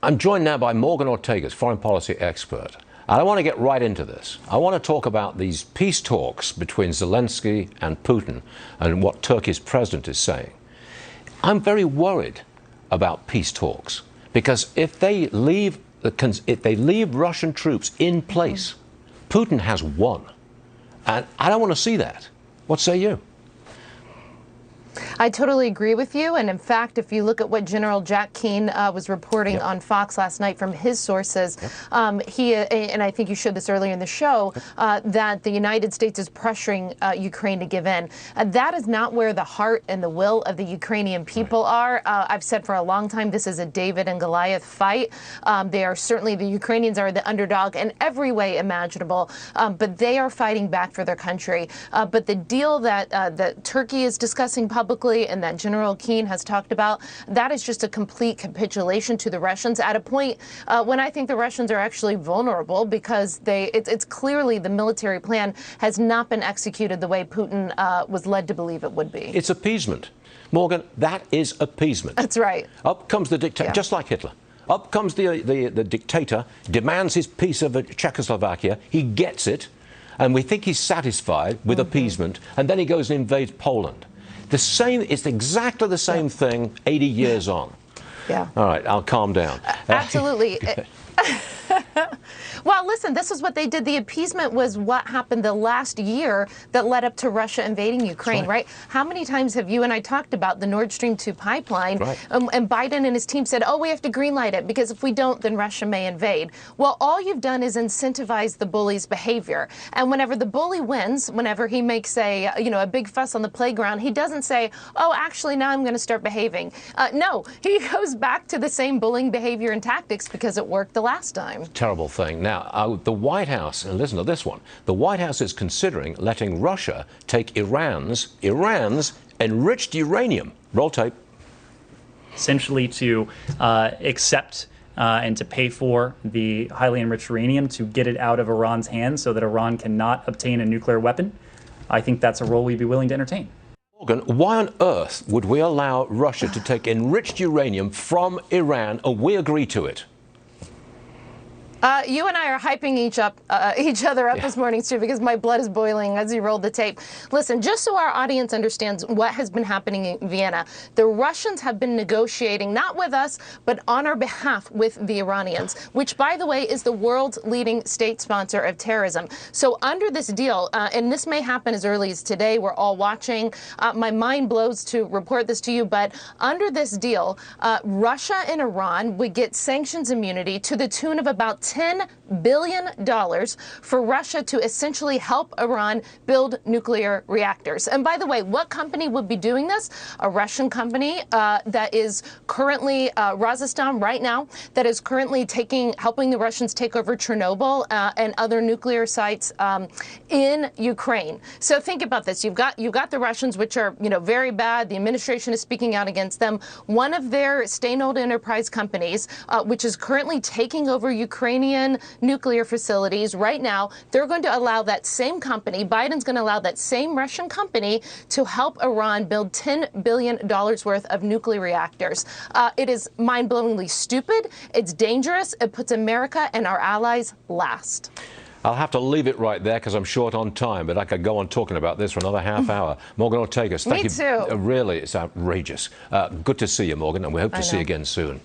I'm joined now by Morgan Ortagus, foreign policy expert. And I want to get right into this. I want to talk about these peace talks between Zelensky and Putin and what Turkey's president is saying. I'm very worried about peace talks because if they leave Russian troops in place, Putin has won. And I don't want to see that. What say you? I totally agree with you. And in fact, if you look at what General Jack Keane was reporting on Fox last night from his sources, he, and I think you showed this earlier in the show, that the United States is pressuring Ukraine to give in. That is not where the heart and the will of the Ukrainian people are. I've said for a long time, this is a David and Goliath fight. They are certainly, the Ukrainians are the underdog in every way imaginable, but they are fighting back for their country. But the deal that Turkey is discussing publicly and that General Keane has talked about, that is just a complete capitulation to the Russians at a point when I think the Russians are actually vulnerable because it's clearly the military plan has not been executed the way Putin was led to believe it would be. It's appeasement. Morgan, that is appeasement. That's right. Up comes the dictator, just like Hitler. Up comes the dictator, demands his piece of Czechoslovakia. He gets it, and we think he's satisfied with appeasement, and then he goes and invades Poland. It's exactly the same thing 80 years on. Yeah. All right, I'll calm down. Absolutely. Well, listen, this is what they did. The appeasement was what happened the last year that led up to Russia invading Ukraine, right? How many times have you and I talked about the Nord Stream 2 pipeline, and Biden and his team said, oh, we have to greenlight it because if we don't, then Russia may invade. Well, all you've done is incentivize the bully's behavior. And whenever the bully wins, whenever he makes a big fuss on the playground, he doesn't say, oh, actually, now I'm going to start behaving. No, he goes back to the same bullying behavior and tactics because it worked the last time. Terrible thing. Now, the White House, and listen to this one, the White House is considering letting Russia take Iran's enriched uranium. Roll tape. Essentially to accept and to pay for the highly enriched uranium to get it out of Iran's hands so that Iran cannot obtain a nuclear weapon. I think that's a role we'd be willing to entertain. Morgan, why on earth would we allow Russia to take enriched uranium from Iran and we agree to it? You and I are hyping each other up this morning, Stu, because my blood is boiling as you rolled the tape. Listen, just so our audience understands what has been happening in Vienna, the Russians have been negotiating, not with us, but on our behalf with the Iranians, which, by the way, is the world's leading state sponsor of terrorism. So under this deal, and this may happen as early as today, we're all watching. My mind blows to report this to you, but under this deal, Russia and Iran would get sanctions immunity to the tune of about $10 billion for Russia to essentially help Iran build nuclear reactors. And by the way, what company would be doing this? A Russian company that is currently, Rosneft right now, that is currently helping the Russians take over Chernobyl and other nuclear sites in Ukraine. So think about this. You've got the Russians, which are very bad. The administration is speaking out against them. One of their state-owned enterprise companies, which is currently taking over Ukrainian nuclear facilities right now, they're going to allow that same company, Biden's going to allow that same Russian company to help Iran build $10 billion worth of nuclear reactors. It is mind-blowingly stupid. It's dangerous. It puts America and our allies last. I'll have to leave it right there because I'm short on time, but I could go on talking about this for another half hour. Morgan Ortagus, thank you. Me too. Really, it's outrageous. Good to see you, Morgan, and we hope to see you again soon.